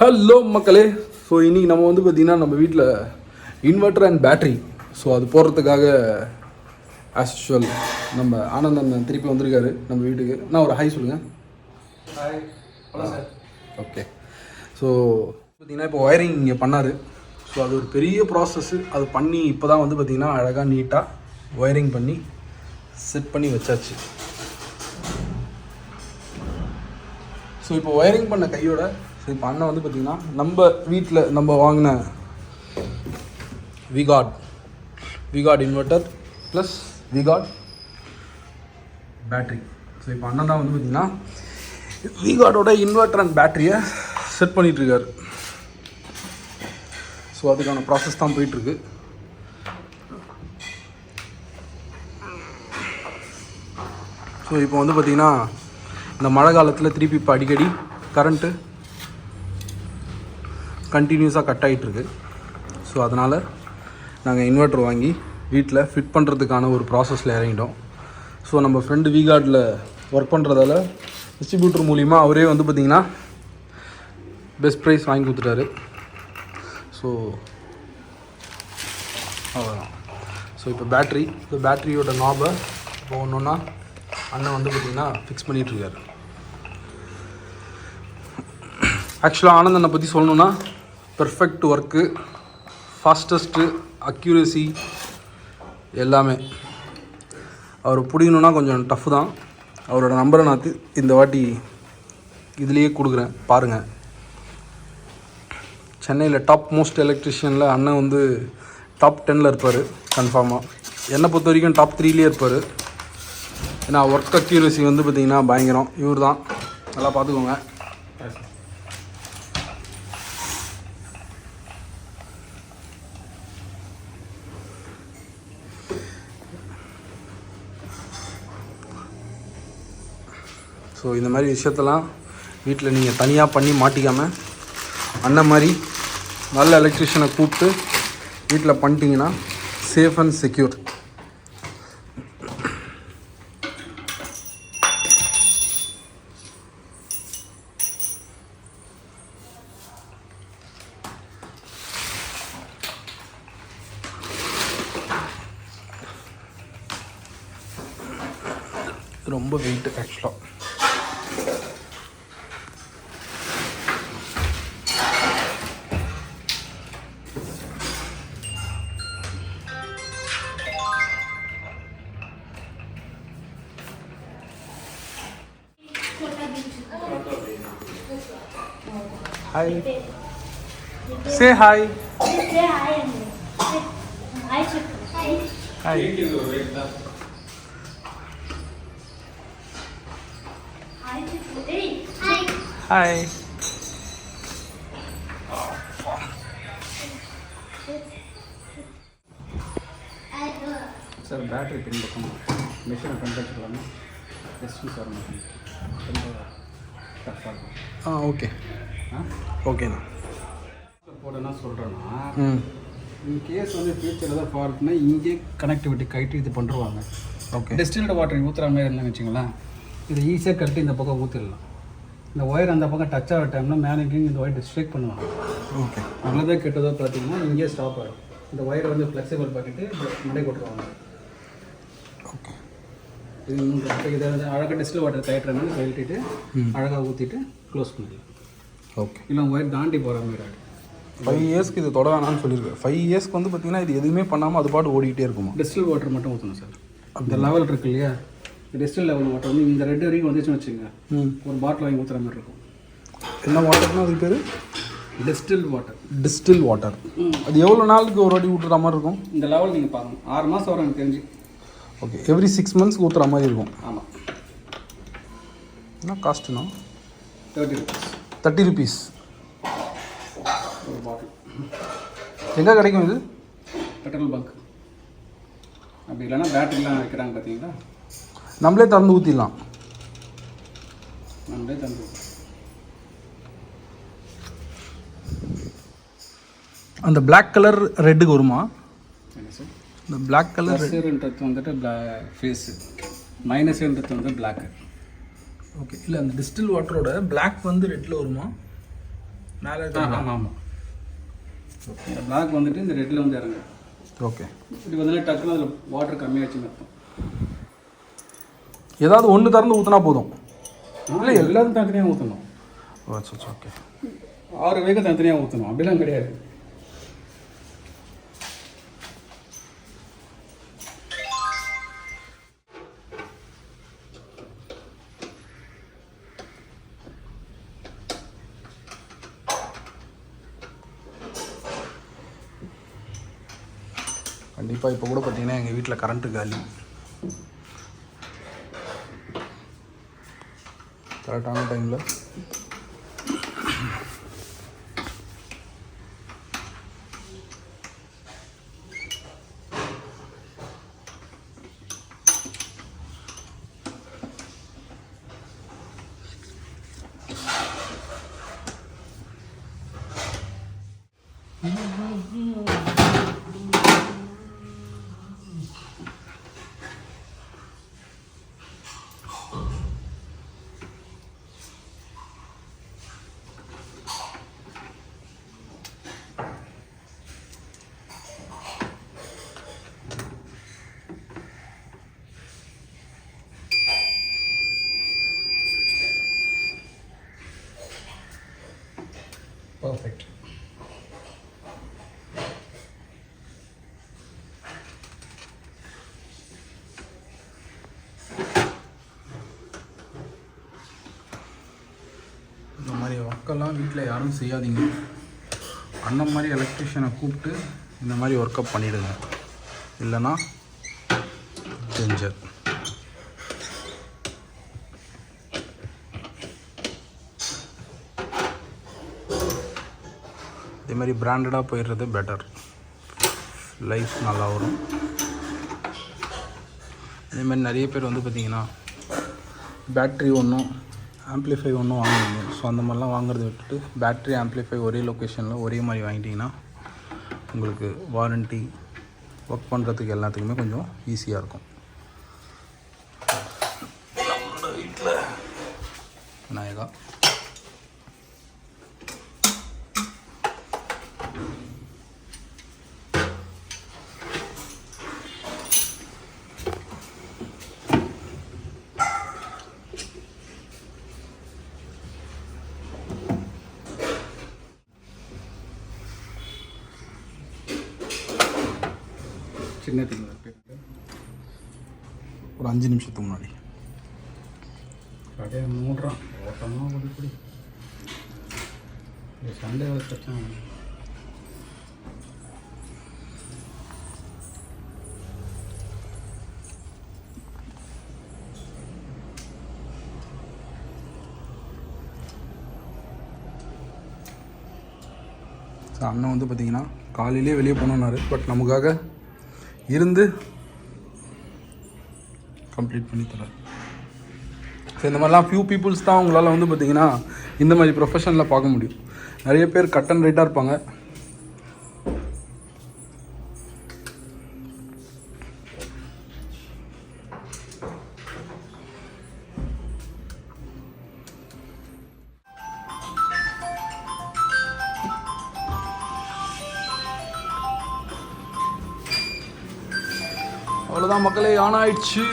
Hello மக்களே. So இன்றைக்கி நம்ம வந்து பார்த்திங்கன்னா நம்ம வீட்டில் இன்வெர்டர் அண்ட் பேட்ரி ஸோ அது போடுறதுக்காக ஆஸ் யூஷுவல் நம்ம ஆனந்தன் திருப்பி வந்திருக்காரு நம்ம வீட்டுக்கு. நான் ஒரு ஹாய் சொல்லுங்கள். Hi. Hello sir. Okay. So பார்த்திங்கன்னா இப்போ ஒயரிங் இங்கே பண்ணார். ஸோ அது ஒரு பெரிய ப்ராசஸ்ஸு. அது பண்ணி இப்போ தான் வந்து பார்த்திங்கன்னா அழகாக நீட்டாக ஒயரிங் பண்ணி செட் பண்ணி வச்சாச்சு. ஸோ இப்போ ஒயரிங் பண்ண கையோட ஸோ இப்போ அண்ணன் வந்து பார்த்திங்கன்னா நம்ம வீட்டில் நம்ம வாங்கின விகார்ட் இன்வெர்ட்டர் ப்ளஸ் விகார்ட் பேட்ரி. ஸோ இப்போ அண்ணன் தான் வந்து பார்த்திங்கன்னா விகார்டோட இன்வெர்ட்டர் அண்ட் பேட்டரியை செட் பண்ணிகிட்ருக்காரு. ஸோ அதுக்கான ப்ராசஸ் தான் போயிட்டுருக்கு. ஸோ இப்போ வந்து பார்த்திங்கன்னா இந்த மழை காலத்தில் திருப்பி இப்போ அடிக்கடி கரண்ட்டு கண்டினியூஸாக கட் ஆகிட்டுருக்கு. ஸோ அதனால் நாங்கள் இன்வெர்ட்டர் வாங்கி வீட்டில் ஃபிட் பண்ணுறதுக்கான ஒரு ப்ராசஸில் இறங்கிட்டோம். ஸோ நம்ம ஃப்ரெண்டு விகார்டில் ஒர்க் பண்ணுறதால டிஸ்ட்ரிபியூட்டர் மூலிமா அவரே வந்து பார்த்திங்கன்னா பெஸ்ட் ப்ரைஸ் வாங்கி கொடுத்துட்டாரு. ஸோ அவ்வளோதான். ஸோ இப்போ இந்த பேட்ரியோட நாபை இப்போ ஒன்று ஒன்றா அண்ணன் வந்து பார்த்திங்கன்னா ஃபிக்ஸ் பண்ணிகிட்ருக்காரு. ஆக்சுவலாக ஆனந்தனை பற்றி சொல்லணுன்னா பெர்ஃபெக்ட் ஒர்க்கு, ஃபாஸ்டஸ்ட்டு, அக்யூரசி எல்லாமே. அவர் பிடிக்கணுன்னா கொஞ்சம் டஃப் தான். அவரோட நம்பரை நான் இந்த வாட்டி இதுலேயே கொடுக்குறேன், பாருங்கள். சென்னையில் டாப் மோஸ்ட் எலக்ட்ரிஷியனில் அண்ணன் வந்து டாப் 10ல் இருப்பார் கன்ஃபார்மாக. என்னை பொறுத்த வரைக்கும் டாப் 3லேயே இருப்பார். ஏன்னா ஒர்க் அக்யூரசி வந்து பார்த்திங்கன்னா பயங்கரம். இவர் தான், நல்லா பார்த்துக்கோங்க. ஸோ இந்த மாதிரி விஷயத்தெல்லாம் வீட்டில் நீங்கள் தனியாக பண்ணி மாட்டிக்காமல் அண்ணன் மாதிரி நல்ல எலக்ட்ரிஷியனை கூப்பிட்டு வீட்டில் பண்ணிட்டீங்கன்னா சேஃப் அண்ட் செக்யூர். ரொம்ப வெயிட் ஆக்சுவலாக. Hi. Say hi. Say hi. Hi. Hi. Hi. Sir battery பின்பக்கம் மிஷினை கண்டக்ட் பண்ணாமல் டிஸ்டன்ஸ் வர மாட்டேங்குது. ரொம்ப டஃப்பாக இருக்கும். ஓகே ஓகேண்ணா. போடனா சொல்கிறேன்னா இன்கேஸ் வந்து ஃபியூச்சரில் தான் ஃபால்ட்னா இங்கே கனெக்டிவிட்டி கைட்டு இது பண்ணுருவாங்க. ஓகே. டிஸ்டில்டு வாட்டர் ஊற்றுற மாதிரி இருந்தாங்க வச்சுங்களேன், இது ஈஸியாக கரெக்டாக இந்த பக்கம் ஊற்றிடலாம். இந்த ஒயர் அந்த பக்கம் டச் ஆகிற டைம்னா மேனேஜிங் இந்த ஒயர் டிஸ்ட்ரேக் பண்ணுவாங்க. ஓகே. நல்லதோ கெட்டதோ பார்த்தீங்கன்னா இங்கேயே ஸ்டாப் ஆகிடும். இந்த ஒயரை வந்து ஃப்ளெக்சிபிள் பண்ணிவிட்டு மடை கொட்டுருவாங்க. ஓகே. இது இன்னும் இதை வந்து அழகாக டிஸ்டில் வாட்டர் கயிட்டுறாங்க, கழட்டிட்டு அழகாக ஊற்றிட்டு க்ளோஸ் பண்ணிடலாம். ஓகே. இல்லை ஒயர் தாண்டி போகிற மாதிரி ஆகிடும். 5 இயர்ஸ்க்கு இது தொட வேணாம்னு சொல்லியிருக்கேன். 5 இயர்ஸ்க்கு வந்து பார்த்திங்கன்னா இது எதுவுமே பண்ணாமல் அது பாட்டு ஓடிக்கிட்டே இருக்குமா? டிஸ்டில் வாட்டர் மட்டும் ஊற்றணும் சார். அந்த லெவல் இருக்கு இல்லையா, டிஸ்டில் லெவல் வாட்டர் வந்து இந்த ரெட் வரைக்கும் வந்துச்சுன்னு வச்சுங்க, ஒரு பாட்டில் வாங்கி ஊற்றுற மாதிரி இருக்கும். என்ன வாட்டர்னா அதுக்கு பேர்? Distil water. Distil water. அது எவ்வளோ நாளுக்கு ஒரு வாட்டி ஊற்றுற மாதிரி இருக்கும்? இந்த லெவல் நீங்கள் பாருங்கள், 6 மாதம் வரும் எனக்கு தெரிஞ்சு. ஓகே. எவ்ரி 6 மந்த்ஸ்க்கு ஊற்றுற மாதிரி இருக்கும். ஆமாம். என்ன காஸ்ட்டுண்ணா? 30 rupees. 30 rupees ஒரு பாட்டில். எங்கே கிடைக்கும் இது? Petrol bunk. அப்படி இல்லைன்னா பேட்டரிலாம் வைக்கிறாங்க பார்த்தீங்களா, நம்மளே திறந்து ஊற்றிடலாம். நம்மளே தந்து. அந்த பிளாக் கலர் ரெட்டுக்கு வருமா? என்ன சார்? இந்த பிளாக் கலர் ப்ளஸ்ன்றது வந்துட்டு ஃபேஸு, மைனஸ்ன்றது வந்து பிளாக்கு. ஓகே. இல்லை அந்த டிஸ்டில் வாட்டரோட பிளாக் வந்து ரெட்டில் வருமா? மேலே ஆமாம் ஆமாம். இந்த பிளாக் வந்துட்டு இந்த ரெட்டில் வந்து இறங்கு. ஓகே. இப்படி வந்து டக்குன்னு அதில் வாட்டர் கம்மியாகிடுச்சுன்னு அர்த்தம். ஏதாவது ஒன்று திறந்து ஊற்றினா போதும் இல்லை, எல்லாத்தையும் தனித்தனியாக ஊற்றணும். ஓ சரி ஓகே. 6 வேக தனித்தனியாக ஊற்றணும், அப்படிலாம் கிடையாது. கண்டிப்பாக இப்போ கூட பார்த்தீங்கன்னா எங்கள் வீட்டில் கரண்ட்டு காலி. கரெக்டான டைமில் பர்ஃபெக்ட். இந்த மாதிரி ஒர்க்கெல்லாம் வீட்டில் யாரும் செய்யாதீங்க. அண்ணன் மாதிரி எலக்ட்ரிஷியனை கூப்பிட்டு இந்த மாதிரி ஒர்க்கப் பண்ணிவிடுங்க, இல்லைன்னா டேஞ்சர். இதே மாதிரி பிராண்டடாக போயிடுறது பெட்டர், லைஃப் நல்லா வரும். அதே மாதிரி நிறைய பேர் வந்து பார்த்திங்கன்னா பேட்ரி ஒன்றும் ஆம்ப்ளிஃபை ஒன்றும் வாங்குவீங்க. ஸோ அந்த மாதிரிலாம் வாங்குறதை விட்டுட்டு பேட்ரி ஆம்ப்ளிஃபை ஒரே லொக்கேஷனில் ஒரே மாதிரி வாங்கிட்டிங்கன்னா உங்களுக்கு வாரண்ட்டி ஒர்க் பண்ணுறதுக்கு எல்லாத்துக்குமே கொஞ்சம் ஈஸியாக இருக்கும். நம்மளோட வீட்டில் விநாயகா சின்ன திங்க ஒரு 5 நிமிஷத்துக்கு முன்னாடி கடையை மூடுறான். ஓட்டமாக குடிப்படி சண்டே பிரச்சனை. அண்ணன் வந்து பார்த்திங்கன்னா காலையிலே வெளியே போனோன்னாரு, பட் நமக்காக இருந்து கம்ப்ளீட் பண்ணி தரார். ஸோ இந்த மாதிரிலாம் ஃபியூ பீப்புள்ஸ் தான் உங்களால் வந்து பார்த்திங்கன்னா இந்த மாதிரி ப்ரொஃபஷனில் பார்க்க முடியும். நிறைய பேர் கட் அண்ட் ரைட்டாக இருப்பாங்க. அவ்வளோதான் மக்களே, ஆன் ஆயிடுச்சு.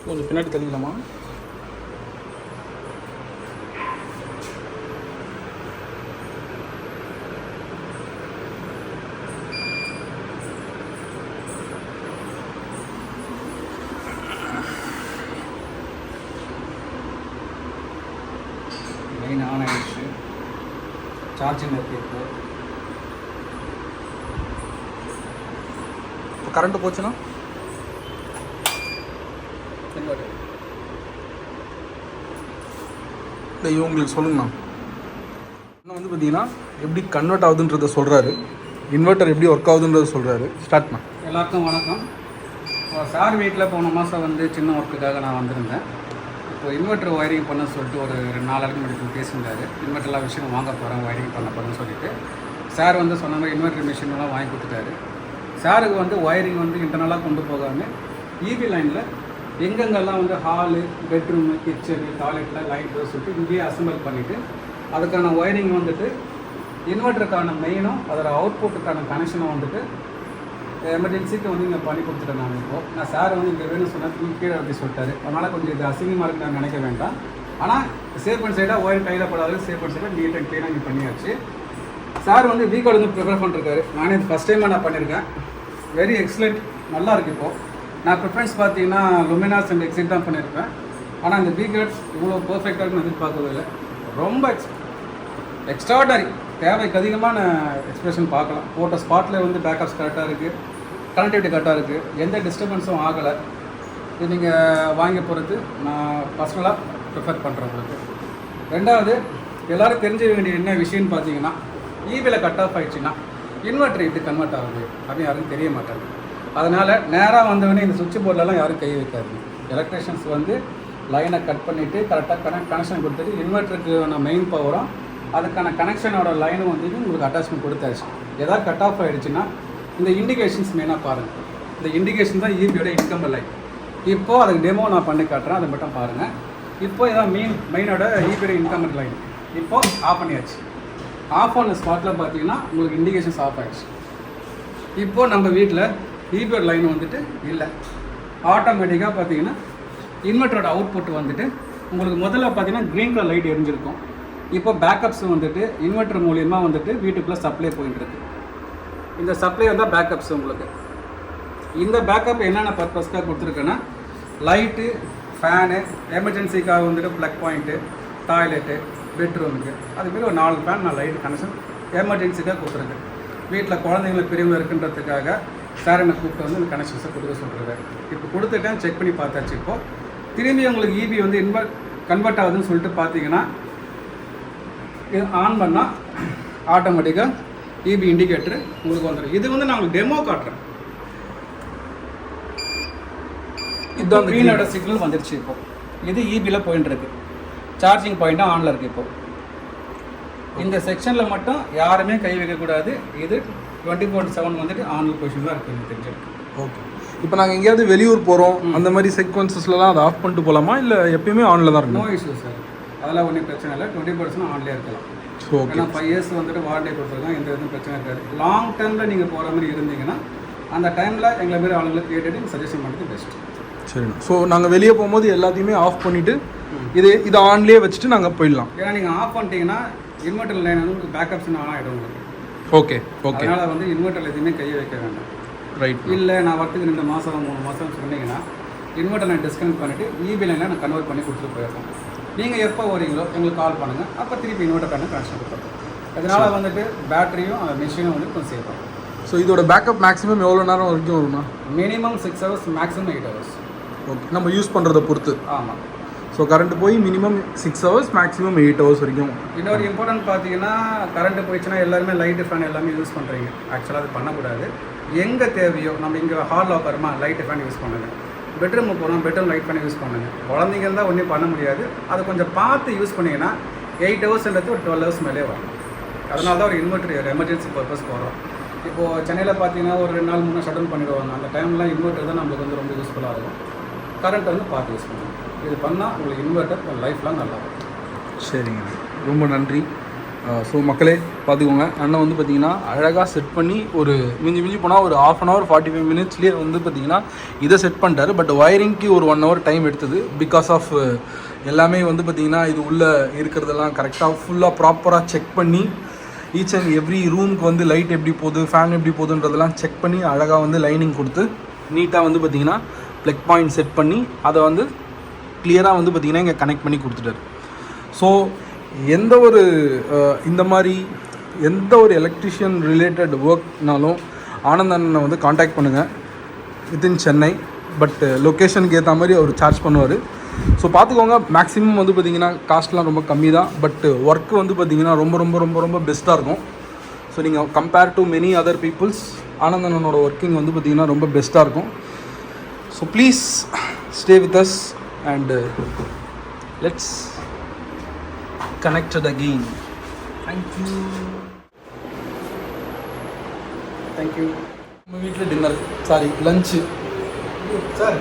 கொஞ்சம் பின்னாடி தள்ளிக்கலாமா? லைன் ஆன் ஆகிடுச்சு. சார்ஜிங் இருக்குது. இப்போ கரண்ட்டு போச்சுன்னா இல்லை இவங்களுக்கு சொல்லுங்கண்ணா. இன்னும் வந்து பார்த்தீங்கன்னா எப்படி கன்வெர்ட் ஆகுதுன்றதை சொல்கிறாரு, இன்வெர்ட்டர் எப்படி ஒர்க் ஆகுதுன்றதை சொல்கிறாரு. ஸ்டார்ட்ண்ணா. எல்லாருக்கும் வணக்கம். சார் வீட்டில் போன மாதம் வந்து சின்ன ஒர்க்குக்காக நான் வந்திருந்தேன். இப்போ இன்வெர்ட்டர் ஒயரிங் பண்ண சொல்லிட்டு ஒரு 4 நாளைக்கு முன்னாடி பேசியிருந்தாரு. இன்வெர்ட்டர்லாம் விஷயம் வாங்க போகிறேன், ஒயரிங் பண்ண போகிறேன்னு சொல்லிட்டு சார் வந்து சொன்ன மாதிரி இன்வெர்ட்டர் மிஷின்லாம் வாங்கி கொடுத்துட்டாரு. சாருக்கு வந்து ஒயரிங் வந்து இன்டர்னலாக கொண்டு போகாமல் ஈவி லைனில் எங்கெங்கெல்லாம் வந்து ஹாலு, பெட்ரூமு, கிச்சனு, டாய்லெட்டில் லைட்டு சொல்லிட்டு இங்கேயே அசம்பிள் பண்ணிவிட்டு அதுக்கான ஒயரிங் வந்துட்டு இன்வெர்ட்டருக்கான மெயினும் அதோட அவுட்புட்டுக்கான கனெக்ஷனும் வந்துட்டு எமர்ஜென்சிக்கு வந்து இங்கே பண்ணி கொடுத்துட்டேன் நான் இப்போது. நான் சார் வந்து இங்கே வேணும்னு சொன்னால் கீழே அப்படி சொல்லிட்டாரு. அதனால் கொஞ்சம் இது அசிங்கமாக இருக்கு நான் நினைக்க வேண்டாம். ஆனால் சேஃப் அண்ட் சைடாக ஒயர் கையில் படாது, சேஃப் அண்ட் சைடாக நீட் அண்ட் க்ளீனாக இங்கே பண்ணியாச்சு. சார் வந்து வீக்கார்டு வந்து ப்ரிஃபர் பண்ணிருக்காரு. நானே இது ஃபஸ்ட் டைமாக நான் பண்ணியிருக்கேன். வெரி எக்ஸலண்ட், நல்லா இருக்குது இப்போது. நான் ப்ரிஃபரன்ஸ் பார்த்தீங்கன்னா லுமினாஸ் அண்ட் எக்ஸிட் தான் பண்ணியிருப்பேன். ஆனால் இந்த வீக்கார்ட்ஸ் இவ்வளோ பர்ஃபெக்டாக இருக்குன்னு எதிர்பார்க்கவே இல்லை. ரொம்ப எக்ஸ்ட்ராடனரி, தேவைக்கு அதிகமான எக்ஸ்பிரஷன் பார்க்கலாம். போட்ட ஸ்பாட்டில் வந்து பேக்கப்ஸ் கரெக்டாக இருக்குது, கனெக்டிவிட்டி கரெக்டாக இருக்குது, எந்த டிஸ்டர்பன்ஸும் ஆகலை. இது நீங்கள் வாங்கி போகிறது நான் பர்சனலாக ப்ரிஃபர் பண்ணுறேன் உங்களுக்கு. ரெண்டாவது, எல்லோரும் தெரிஞ்சுக்க வேண்டிய என்ன விஷயம்னு பார்த்தீங்கன்னா, ஈபியில் கட் ஆஃப் ஆகிடுச்சின்னா இன்வெர்ட்டர் எப்படி கன்வெர்ட் ஆகுது அப்படின்னு யாரும் தெரிய மாட்டாங்க. அதனால் நேராக வந்தவொடனே இந்த சுவிட்ச் போர்டிலலாம் யாரும் கை வைக்காது. எலக்ட்ரிஷியன்ஸ் வந்து லைனை கட் பண்ணிவிட்டு கரெக்டாக கனெக்ஷன் கொடுத்துட்டு இன்வெர்ட்டருக்கான மெயின் பவரும் அதுக்கான கனெக்ஷனோட லைனும் வந்து உங்களுக்கு அட்டாச்மெண்ட் கொடுத்தாச்சு. எதாவது கட் ஆஃப் ஆகிடுச்சுன்னா இந்த இண்டிகேஷன்ஸ் மெயினாக பாருங்கள். இந்த இண்டிகேஷன் தான் ஈபியோட இன்கம் லைன். இப்போது அதுக்கு டெமோ நான் பண்ணி காட்டுறேன், அதை மட்டும் பாருங்கள். இப்போது இதான் மெயினோட ஈபியோட இன்கம் லைன். இப்போது ஆஃப் பண்ணியாச்சு. ஆஃப் ஆன ஸ்பாட்டில் பார்த்தீங்கன்னா உங்களுக்கு இண்டிகேஷன்ஸ் ஆஃப் ஆகிடுச்சு. இப்போது நம்ம வீட்டில் ஈபியோட லைன் வந்துட்டு இல்லை. ஆட்டோமேட்டிக்காக பார்த்தீங்கன்னா இன்வெர்ட்டரோட அவுட்புட் வந்துட்டு உங்களுக்கு முதல்ல பார்த்தீங்கன்னா க்ரீன் கலர் லைட் எரிஞ்சிருக்கும். இப்போ பேக்கப்ஸ் வந்துட்டு இன்வெர்ட்டர் மூலியமாக வந்துட்டு வீட்டுக்குள்ளே சப்ளை போயிட்டுருக்கு. இந்த சப்ளை வந்தால் பேக்கப்ஸ் உங்களுக்கு. இந்த பேக்கப் என்னென்ன பர்பஸ்க்காக கொடுத்துருக்கேன்னா, லைட்டு, ஃபேனு, எமர்ஜென்சிக்காக வந்துட்டு ப்ளக் பாயிண்ட்டு, டாய்லெட்டு, பெட்ரூமுக்கு அதுமாரி ஒரு 4 ஃபேன் நான் லைட் கனெக்ஷன் எமர்ஜென்சிக்காக கொடுத்துருக்கேன். வீட்டில் குழந்தைங்களுக்கு பெரியவங்க இருக்குன்றதுக்காக சார் என்னை கூப்பிட்டு வந்து இந்த கனெக்ஷன்ஸை கொடுக்க சொல்கிறேன். இப்போ கொடுத்துட்டேன், செக் பண்ணி பார்த்தாச்சு. இப்போது திரும்பி உங்களுக்கு ஈபி வந்து கன்வெர்ட் ஆகுதுன்னு சொல்லிட்டு பார்த்தீங்கன்னா இது ஆன் பண்ணால் ஆட்டோமேட்டிக்காக ஈபி இண்டிகேட்டர் உங்களுக்கு வந்துடும். இது வந்து நான் உங்களுக்கு டெமோ காட்டுறேன். இதுதான் க்ரீனோட சிக்னல் வந்துடுச்சு. இப்போது இது ஈபியில் போயின்னு இருக்கு. சார்ஜிங் பாயிண்ட்டாக ஆனில் இருக்குது. இப்போது இந்த செக்ஷனில் மட்டும் யாருமே கை வைக்கக்கூடாது. இது 24/7 வந்துட்டு ஆனில் பொசிஷன் தான் இருக்குது தெரிஞ்சிருக்கு. ஓகே. இப்போ நாங்கள் எங்கேயாவது வெளியூர் போகிறோம், அந்த மாதிரி சீக்வன்சஸ்லாம் அதை ஆஃப் பண்ணிட்டு போகலாமா, இல்லை எப்பயுமே ஆனில் தான் இருக்கும்? நோ இஷ்யூ சார், அதெல்லாம் ஒன்றும் பிரச்சனை இல்லை. 20% ஆன்லேயே இருக்கலாம். ஓகே. ஏன்னா 5 இயர்ஸ் வந்துட்டு வாரண்டி கொடுத்துருக்கோம், எந்த எதுவும் பிரச்சனை இருக்காது. லாங் டேர்மில் நீங்கள் போகிற மாதிரி இருந்தீங்கன்னா அந்த டைமில் எங்களை மாரி ஆளுங்களை கேட்டுட்டு சஜஷன் பண்ணுறது பெஸ்ட். சரிண்ணா. ஸோ நாங்கள் வெளியே போகும்போது எல்லாத்தையுமே ஆஃப் பண்ணிவிட்டு இதை ஆன்லேயே வச்சுட்டு நாங்கள் போயிடலாம். ஏன்னா நீங்கள் ஆஃப் பண்ணிட்டீங்கன்னா இன்வெர்ட்டர் லைன் வந்து உங்களுக்கு பேக்கப்ஸ்னு ஆன் ஆகிடும் உங்களுக்கு. Okay okay. அதனால் வந்து இன்வெர்ட்டரில் எதுவுமே கையை வைக்க வேண்டாம். ரைட். இல்லை நான் வரத்துக்கு 2 மாதம் 3 மாதம் சொன்னீங்கன்னா இன்வெர்ட்டர் லைன் டிஸ்கனெக்ட் பண்ணிவிட்டு ஈபி லைனில் நான் கன்வெர்ட் பண்ணி கொடுத்துட்டு போயிருக்கோம். நீங்கள் எப்போ வரீங்களோ எங்களுக்கு கால் பண்ணுங்கள், அப்போ திருப்பி இன்வெர்ட்டர் பேனல் கனெக்ஷன் கொடுத்துருக்கோம். அதனால் வந்துட்டு பேட்டரியும் மிஷினும் வந்து கொஞ்சம் சேவ் ஆகும். ஸோ இதோட பேக்கப் மேக்ஸிமம் எவ்வளோ நேரம் வரைக்கும் வருமா? Minimum 6 hours, maximum 8 hours. Okay, நம்ம யூஸ் பண்ணுறதை பொறுத்து. ஆமாம். ஸோ கரண்ட் போய் மினிமம் 6 hours, மேக்ஸிமம் 8 hours வரைக்கும். இன்னொரு இம்பார்ட்டன்ட் பார்த்தீங்கன்னா, கரண்ட் போயிடுச்சுன்னா எல்லாருமே லைட்டு ஃபேன் எல்லாமே யூஸ் பண்ணுறீங்க. ஆக்சுவலாக அது பண்ணக்கூடாது. எங்கே தேவையோ நம்ம இங்கே ஹாலில் உட்காரமா லைட்டு ஃபேன் யூஸ் பண்ணுங்கள். பெட்ரூமுக்கு போனால் பெட்ரூம் லைட் பண்ணி யூஸ் பண்ணுங்கள். குழந்தைங்க இருந்தால் ஒன்றும் பண்ண முடியாது. அதை கொஞ்சம் பார்த்து யூஸ் பண்ணிங்கன்னா 8 hours-ன்றது ஒரு 12 hours மேலே வரும். அதனால தான் ஒரு இன்வெர்ட்டர் எமர்ஜென்சி பர்பஸ் போகிறோம். இப்போது சென்னையில் பார்த்தீங்கன்னா ஒரு 2 நாள் 3 நாள் ஷட் டவுன் பண்ணிடுவாங்க. அந்த டைம்லாம் இன்வெர்ட்டர் தான் நம்மளுக்கு வந்து ரொம்ப யூஸ்ஃபுல்லாக இருக்கும். கரண்ட் வந்து பார்த்து யூஸ் பண்ணுங்கள். இது பண்ணால் உங்களுக்கு இன்வெர்ட்டர் லைஃப் லாங் நல்லா இருக்கும். சரிங்க, ரொம்ப நன்றி. ஸோ மக்களே பார்த்துக்கோங்க, அண்ணன் வந்து பார்த்திங்கன்னா அழகாக செட் பண்ணி ஒரு மிஞ்சி போனால் ஒரு 1/2 hour 45 minutesலேயே வந்து பார்த்திங்கன்னா இதை செட் பண்ணிட்டாரு. பட் ஒயரிங்க்கு ஒரு 1 hour டைம் எடுத்தது. பிகாஸ் ஆஃப் எல்லாமே வந்து பார்த்திங்கன்னா இது உள்ளே இருக்கிறதெல்லாம் கரெக்டாக ஃபுல்லாக ப்ராப்பராக செக் பண்ணி ஈச் அண்ட் எவ்ரி ரூமுக்கு வந்து லைட் எப்படி போகுது, ஃபேன் எப்படி போகுதுன்றதெல்லாம் செக் பண்ணி அழகாக வந்து லைனிங் கொடுத்து நீட்டாக வந்து பார்த்திங்கன்னா ப்ளக் பாயிண்ட் செட் பண்ணி அதை வந்து கிளியராக வந்து பார்த்திங்கன்னா இங்கே கனெக்ட் பண்ணி கொடுத்துட்டாரு. ஸோ எந்த ஒரு இந்த மாதிரி எந்த ஒரு எலக்ட்ரிஷியன் ரிலேட்டட் ஒர்க்னாலும் ஆனந்த் அண்ணனை வந்து காண்டாக்ட் பண்ணுங்கள். வித்தின் சென்னை. பட் லொக்கேஷனுக்கு ஏற்ற மாதிரி அவர் சார்ஜ் பண்ணுவார். ஸோ பார்த்துக்கோங்க, மேக்ஸிமம் வந்து பார்த்திங்கன்னா காஸ்ட்லாம் ரொம்ப கம்மி தான். பட் ஒர்க்கு வந்து பார்த்திங்கன்னா ரொம்ப ரொம்ப ரொம்ப ரொம்ப பெஸ்ட்டாக இருக்கும். ஸோ நீங்கள் compare to many other peoples Anand அண்ணனோட ஒர்க்கிங் வந்து பார்த்திங்கன்னா ரொம்ப பெஸ்ட்டாக இருக்கும். So please stay with us and let's connected again. Thank you. Thank you. நம்ம வீட்டில் dinner, sorry lunch. Sir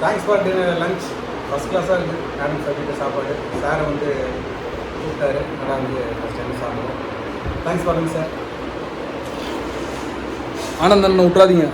thanks for dinner lunch first கிளாஸாக இருக்குது மேடம் சார் சாப்பாடு. சாரை வந்து கூப்பிட்டாரு, நல்லா வந்து ஃபஸ்ட் டைம் சாப்பிடுவோம். Thanks for sir. ஆனந்தன் விட்றாதீங்க.